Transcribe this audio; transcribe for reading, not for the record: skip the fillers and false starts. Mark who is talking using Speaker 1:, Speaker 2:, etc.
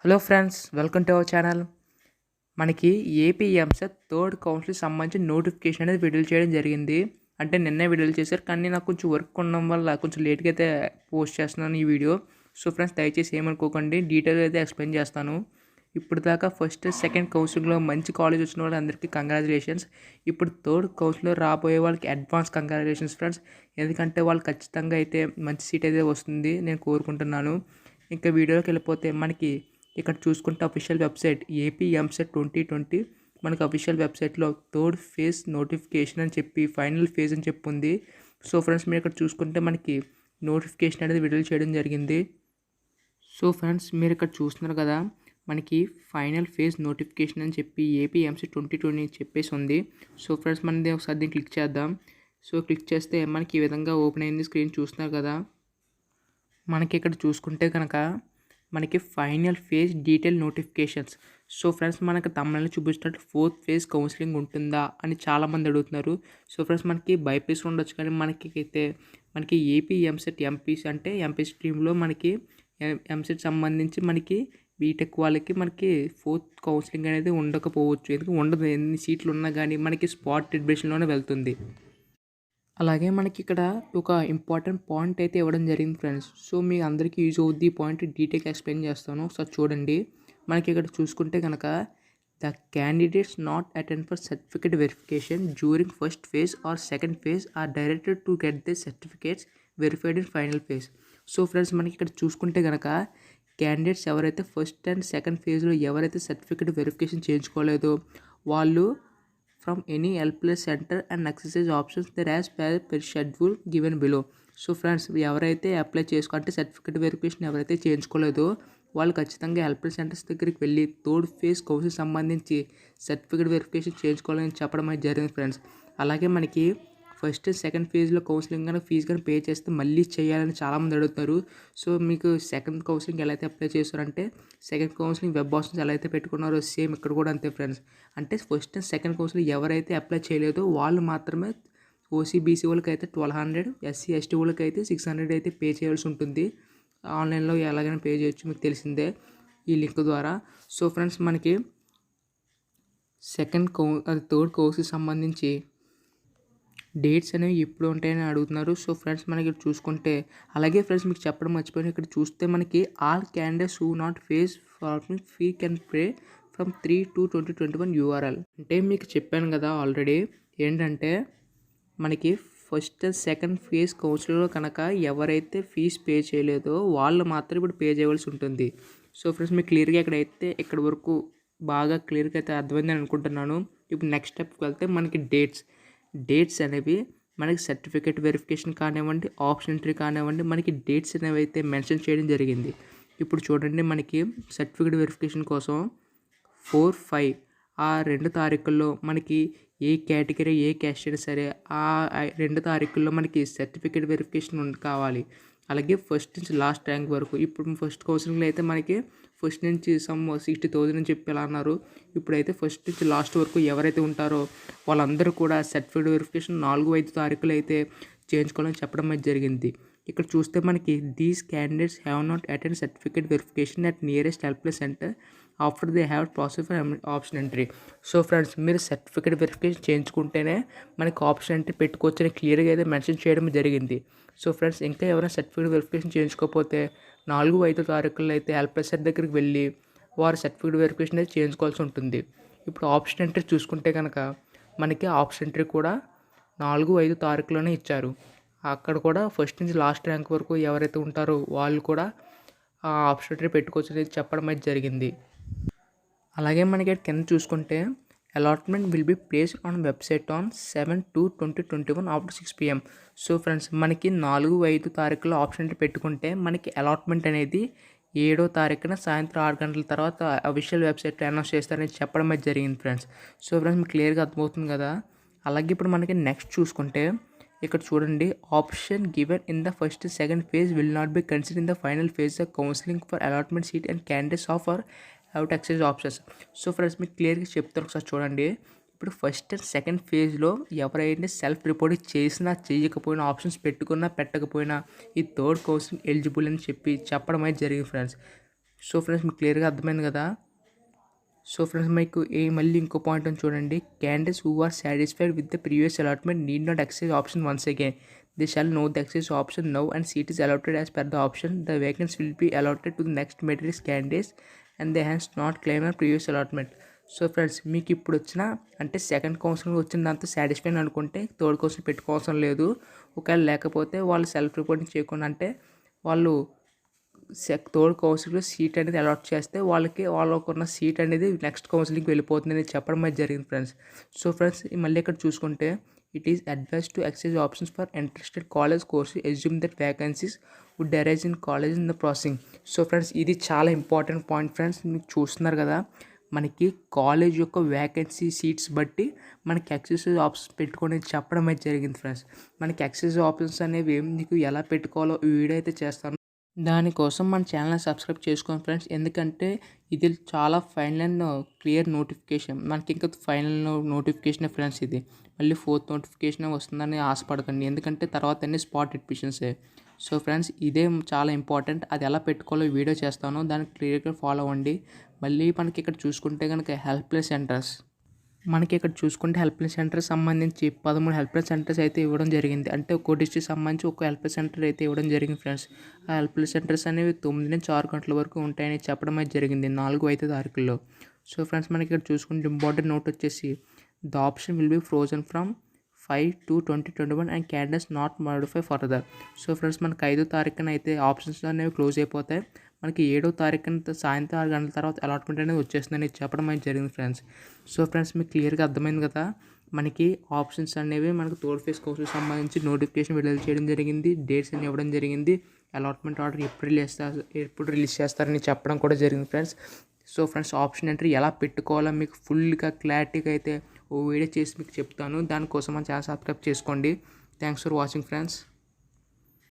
Speaker 1: Hello friends, welcome to our channel. మనకి AP EAMCET third కౌన్సిల్కి సంబంధించి notification అనేది విడుదల చేయడం జరిగింది. అంటే నిన్నే విడుదల చేశారు, కానీ నాకు కొంచెం వర్క్ ఉండడం వల్ల కొంచెం లేట్గా అయితే పోస్ట్ చేస్తున్నాను ఈ వీడియో. సో ఫ్రెండ్స్, దయచేసి ఏమనుకోకండి, డీటెయిల్ అయితే ఎక్స్ప్లెయిన్ చేస్తాను. ఇప్పుడు దాకా ఫస్ట్ సెకండ్ కౌన్సిలింగ్లో మంచి కాలేజ్ వచ్చిన వాళ్ళందరికీ కంగ్రాచులేషన్స్. ఇప్పుడు థర్డ్ కౌన్సిల్లో రాబోయే వాళ్ళకి అడ్వాన్స్ కంగ్రాచులేషన్స్ ఫ్రెండ్స్. ఎందుకంటే వాళ్ళు ఖచ్చితంగా అయితే మంచి సీట్ అయితే వస్తుంది నేను కోరుకుంటున్నాను. ఇంకా వీడియోలోకి వెళ్ళిపోతే మనకి ఇక్కడ చూసుకుంటే అఫీషియల్ వెబ్సైట్ ఏపీ ఎంసెట్ 2020 మనకు అఫీషియల్ వెబ్సైట్లో థర్డ్ ఫేజ్ నోటిఫికేషన్ అని చెప్పి ఫైనల్ ఫేజ్ అని చెప్పి ఉంది. సో ఫ్రెండ్స్, మీరు ఇక్కడ చూసుకుంటే మనకి నోటిఫికేషన్ అనేది విడుదల చేయడం జరిగింది. సో ఫ్రెండ్స్, మీరు ఇక్కడ చూస్తున్నారు కదా, మనకి ఫైనల్ ఫేజ్ నోటిఫికేషన్ అని చెప్పి ఏపీ ఎంసెట్ 2020 చెప్పేసి ఉంది. సో ఫ్రెండ్స్, మనది ఒకసారి దీన్ని క్లిక్ చేద్దాం. సో క్లిక్ చేస్తే మనకి ఈ విధంగా ఓపెన్ అయింది. స్క్రీన్ చూస్తున్నారు కదా, మనకి ఇక్కడ చూసుకుంటే కనుక మనకి final phase detail notifications. So friends, మనకి తమిళలో చూపిస్తున్నట్టు ఫోర్త్ ఫేజ్ కౌన్సిలింగ్ ఉంటుందా అని చాలామంది అడుగుతున్నారు. సో ఫ్రెండ్స్, మనకి బైపీసీ ఉండొచ్చు, కానీ మనకి ఏపీ ఎంసెట్ ఎంపీసీ అంటే ఎంపీసీ స్ట్రీమ్లో మనకి ఎంసెట్ సంబంధించి మనకి బీటెక్ వాళ్ళకి మనకి ఫోర్త్ కౌన్సిలింగ్ అనేది ఉండకపోవచ్చు. ఎందుకంటే ఉండదు, ఎన్ని సీట్లు ఉన్నా కానీ మనకి స్పాట్ అడ్మిషన్లోనే వెళ్తుంది. అలాగే మనకి ఇక్కడ ఒక ఇంపార్టెంట్ పాయింట్ అయితే ఇవ్వడం జరిగింది ఫ్రెండ్స్. సో మీ అందరికీ యూజ్ అవుద్ది ఈ పాయింట్ డీటెయిల్గా ఎక్స్ప్లెయిన్ చేస్తాను. ఒకసారి చూడండి. మనకి ఇక్కడ చూసుకుంటే కనుక the candidates not attend for certificate verification during first phase or second phase are directed to get the certificates verified in final phase. So friends, మనకి ఇక్కడ చూసుకుంటే కనుక క్యాండిడేట్స్ ఎవరైతే ఫస్ట్ అండ్ సెకండ్ ఫేజ్లో ఎవరైతే సర్టిఫికేట్ వెరిఫికేషన్ చేయించుకోలేదో వాళ్ళు from any helpless center and exercise options there as per schedule given below. So friends, ఎవరైతే apply అంటే సర్టిఫికేట్ వెరిఫికేషన్ ఎవరైతే చేయించుకోలేదో వాళ్ళు ఖచ్చితంగా హెల్ప్లెస్ సెంటర్స్ దగ్గరికి వెళ్ళి థర్డ్ ఫేజ్ కౌన్సిల్ సంబంధించి సర్టిఫికేట్ వెరిఫికేషన్ చేయించుకోవాలని చెప్పడం అయితే జరిగింది ఫ్రెండ్స్. అలాగే మనకి ఫస్ట్ సెకండ్ ఫేజ్లో కౌన్సిలింగ్ కానీ ఫీజు కానీ పే చేస్తే మళ్ళీ చేయాలని చాలామంది అడుగుతారు. సో మీకు సెకండ్ కౌన్సిలింగ్ ఎలా అయితే అప్లై చేస్తారంటే సెకండ్ కౌన్సిలింగ్ వెబ్ ఆప్షన్స్ ఎలా అయితే పెట్టుకున్నారో సేమ్ ఇక్కడ కూడా అంతే ఫ్రెండ్స్. అంటే ఫస్ట్ అండ్ సెకండ్ కౌన్సిలింగ్ ఎవరైతే అప్లై చేయలేదో వాళ్ళు మాత్రమే ఓసీబీసీ వాళ్ళకి అయితే 1200, ఎస్సీ ఎస్టీ వాళ్ళకి అయితే 600 అయితే పే చేయాల్సి ఉంటుంది. ఆన్లైన్లో ఎలాగైనా పే చేయొచ్చు, మీకు తెలిసిందే ఈ లింక్ ద్వారా. సో ఫ్రెండ్స్, మనకి థర్డ్ కౌన్సిల్ సంబంధించి డేట్స్ అనేవి ఎప్పుడు ఉంటాయని అడుగుతున్నారు. సో ఫ్రెండ్స్, మనకి చూసుకుంటే అలాగే ఫ్రెండ్స్, మీకు చెప్పడం మర్చిపోయిన ఇక్కడ చూస్తే మనకి all candidates who not face farming fee can pay from 3/2/2021 URL. అంటే మీకు చెప్పాను కదా ఆల్రెడీ, ఏంటంటే మనకి ఫస్ట్ సెకండ్ ఫేజ్ కౌన్సిల్లో కనుక ఎవరైతే ఫీజు పే చేయలేదో వాళ్ళు మాత్రం ఇప్పుడు పే చేయవలసి ఉంటుంది. సో ఫ్రెండ్స్, మీకు క్లియర్గా ఇక్కడ వరకు బాగా క్లియర్గా అయితే అర్థమైందని అనుకుంటున్నాను. ఇప్పుడు నెక్స్ట్ స్టెప్కి వెళ్తే మనకి డేట్స్ అనేవి మనకి సర్టిఫికేట్ వెరిఫికేషన్ కానివ్వండి, ఆప్షన్ ఎంట్రీ కానివ్వండి, మనకి డేట్స్ అనేవి అయితే మెన్షన్ చేయడం జరిగింది. ఇప్పుడు చూడండి, మనకి సర్టిఫికేట్ వెరిఫికేషన్ కోసం 4/5 ఆ 2 తారీఖుల్లో మనకి ఏ కేటగిరీ ఏ క్యాస్ట్ అయినా సరే ఆ 2 తారీఖుల్లో మనకి సర్టిఫికేట్ వెరిఫికేషన్ కావాలి. అలాగే ఫస్ట్ నుంచి లాస్ట్ ర్యాంక్ వరకు. ఇప్పుడు ఫస్ట్ కౌన్సిలింగ్లో అయితే మనకి ఫస్ట్ నుంచి 60,000 అని చెప్పి ఎలా అన్నారు. ఇప్పుడైతే ఫస్ట్ నుంచి లాస్ట్ వరకు ఎవరైతే ఉంటారో వాళ్ళందరూ కూడా సర్టిఫికేట్ వెరిఫికేషన్ 4-5 తారీఖులు అయితే చేయించుకోవాలని చెప్పడం అయితే జరిగింది. ఇక్కడ చూస్తే మనకి these candidates have not attend certificate verification at nearest helpless centre after they have process for option entry. So friends, మీరు సర్టిఫికేట్ వెరిఫికేషన్ చేయించుకుంటేనే మనకి ఆప్షన్ ఎంట్రీ పెట్టుకోవచ్చని క్లియర్గా అయితే మెన్షన్ చేయడం జరిగింది. సో ఫ్రెండ్స్, ఇంకా ఎవరైనా సర్టిఫికేట్ వెరిఫికేషన్ చేయించుకోకపోతే 4-5 తారీఖుల్లో అయితే హెల్ప్లెస్ సెంటర్ దగ్గరికి వెళ్ళి వారు సర్టిఫికేట్ వెరిఫికేషన్ అయితే చేయించుకోవాల్సి ఉంటుంది. ఇప్పుడు ఆప్షన్ ఎంట్రీ చూసుకుంటే కనుక మనకి ఆప్షన్ ఎంట్రీ కూడా 4-5 తారీఖులోనే ఇచ్చారు. అక్కడ కూడా ఫస్ట్ నుంచి లాస్ట్ ర్యాంక్ వరకు ఎవరైతే ఉంటారో వాళ్ళు కూడా ఆ ఆప్షన్ ఎంట్రీ పెట్టుకోవచ్చు అనేది చెప్పడం అయితే జరిగింది. అలాగే మనకి కింద చూసుకుంటే allotment will be placed on website on 7/2/2021 after 6 PM. So friends, మనకి 4-5 తారీఖులో ఆప్షన్ ఎంట్రీ పెట్టుకుంటే మనకి అలాట్మెంట్ అనేది 7వ తారీఖున సాయంత్రం 6 గంటల తర్వాత అఫీషియల్ వెబ్సైట్లో అనౌన్స్ చేస్తారని చెప్పడం అయితే జరిగింది ఫ్రెండ్స్. సో ఫ్రెండ్స్, మీకు క్లియర్గా అర్థమవుతుంది కదా. అలాగే ఇప్పుడు మనకి నెక్స్ట్ చూసుకుంటే ఇక్కడ చూడండి, option given in the first second phase will not be consider in the final phase the counselling for allotment seat and candidates offer have to excise options. So friends, మీకు క్లియర్గా చెప్తాను, ఒకసారి చూడండి. ఇప్పుడు ఫస్ట్ అండ్ సెకండ్ ఫేజ్లో ఎవరైనా self report చేసినా చేయకపోయినా ఆప్షన్స్ పెట్టుకున్నా పెట్టకపోయినా ఈ థర్డ్ కౌన్సిలింగ్ ఎలిజిబుల్ అని చెప్పడం అయితే జరిగింది ఫ్రెండ్స్. సో ఫ్రెండ్స్ మీకు క్లియర్గా అర్థమైంది కదా. సో ఫ్రెండ్స్ మీకు మళ్ళీ ఇంకో పాయింట్ ఉంది చూడండి. Candidates who are satisfied with the previous allotment need not excise option once again. They shall no the excise option now and seat is allotted as per the option. The vacancy will be allotted to the next materials candidates and they has not claim on previous allotment. So friends మీకు ఇప్పుడు వచ్చిన అంటే second counselling వచ్చిన దాంతో satisfied అనుకుంటే third counselling పెట్టుకోవాల్సిన లేదు. ఒకవేళ లేకపోతే వాళ్ళు సెల్ఫ్ రిపోర్టింగ్ చేయకుండా అంటే వాళ్ళు థర్డ్ కౌన్సిలింగ్లో సీట్ అనేది అలాట్ చేస్తే వాళ్ళకున్న సీట్ అనేది నెక్స్ట్ కౌన్సిలింగ్కి వెళ్ళిపోతుంది అనేది చెప్పడం అయితే జరిగింది ఫ్రెండ్స్. సో ఫ్రెండ్స్ మళ్ళీ ఇక్కడ చూసుకుంటే it is advise to excise options for interested college course assume that vacancies would arise in college in the processing. So friends ఇది చాలా ఇంపార్టెంట్ పాయింట్ ఫ్రెండ్స్. మీకు చూస్తున్నారు కదా, మనకి కాలేజ్ యొక్క వ్యాకెన్సీ సీట్స్ బట్టి మనకి ఎక్సైజ్ ఆప్షన్స్ పెట్టుకొని చెప్పడం అయితే జరిగింది ఫ్రెండ్స్. మనకి ఎక్సైజ్ ఆప్షన్స్ అనేవి మీకు ఎలా పెట్టుకోవాలో ఈ వీడియో అయితే చేస్తాను. దానికోసం మన ఛానల్ సబ్స్క్రైబ్ చేసుకోండి ఫ్రెండ్స్. ఎందుకంటే ఇది చాలా ఫైనల్ అండ్ క్లియర్ నోటిఫికేషన్. మనకి ఇంకా ఫైనల్ నోటిఫికేషన్ ఫ్రెండ్స్. ఇది మళ్ళీ ఫోర్త్ నోటిఫికేషన్ వస్తుందని ఆశపడకండి, ఎందుకంటే తర్వాత అన్ని స్పాట్ అడ్మిషన్సే. సో ఫ్రెండ్స్ ఇదే చాలా ఇంపార్టెంట్. అది ఎలా పెట్టుకోవాలో వీడియో చేస్తాను, దానికి క్లియర్గా ఫాలో అవ్వండి. మళ్ళీ మనకి ఇక్కడ చూసుకుంటే కనుక హెల్ప్లెస్ సెంటర్స్, మనకి ఇక్కడ చూసుకుంటే హెల్ప్లైన్ సెంటర్ సంబంధించి 13 హెల్ప్లైన్ సెంటర్స్ అయితే ఇవ్వడం జరిగింది. అంటే ఒక్కో డిస్ట్రిక్ట్ సంబంధించి ఒక హెల్ప్లైన్ సెంటర్ అయితే ఇవ్వడం జరిగింది ఫ్రెండ్స్. ఆ హెల్ప్లైన్ సెంటర్స్ అనేవి 9 నుంచి 6 గంటల వరకు ఉంటాయని చెప్పడం అయితే జరిగింది 4-5 తారీఖుల్లో. సో ఫ్రెండ్స్ మనకి ఇక్కడ చూసుకుంటే ఇంపార్టెంట్ నోట్ వచ్చేసి the option will be frozen from 5/2/2021 and candidates not modify further. So friends మనకి 5వ తారీఖున అయితే ఆప్షన్స్ అనేవి క్లోజ్ అయిపోతాయి. మనకి 7వ తారీఖున సాయంత్రం 6 గంటల తర్వాత అలాట్మెంట్ అనేది వచ్చేస్తుందని చెప్పడం అయితే జరిగింది ఫ్రెండ్స్. సో ఫ్రెండ్స్ మీకు క్లియర్గా అర్థమైంది కదా. మనకి ఆప్షన్స్ అనేవి మనకు థర్డ్ ఫేజ్ కోర్సుకి సంబంధించి నోటిఫికేషన్ విడుదల చేయడం జరిగింది, డేట్స్ అని ఇవ్వడం జరిగింది, అలాట్మెంట్ ఆర్డర్ ఎప్పుడు రిలీజ్ చేస్తారని చెప్పడం కూడా జరిగింది friends. So friends option entry ఎలా పెట్టుకోవాలో మీకు ఫుల్గా క్లారిటీగా అయితే ఓ వీడియో చేసి మీకు చెప్తాను. దానికోసం మన ఛానల్ సబ్స్క్రైబ్ చేసుకోండి. Thanks for watching friends.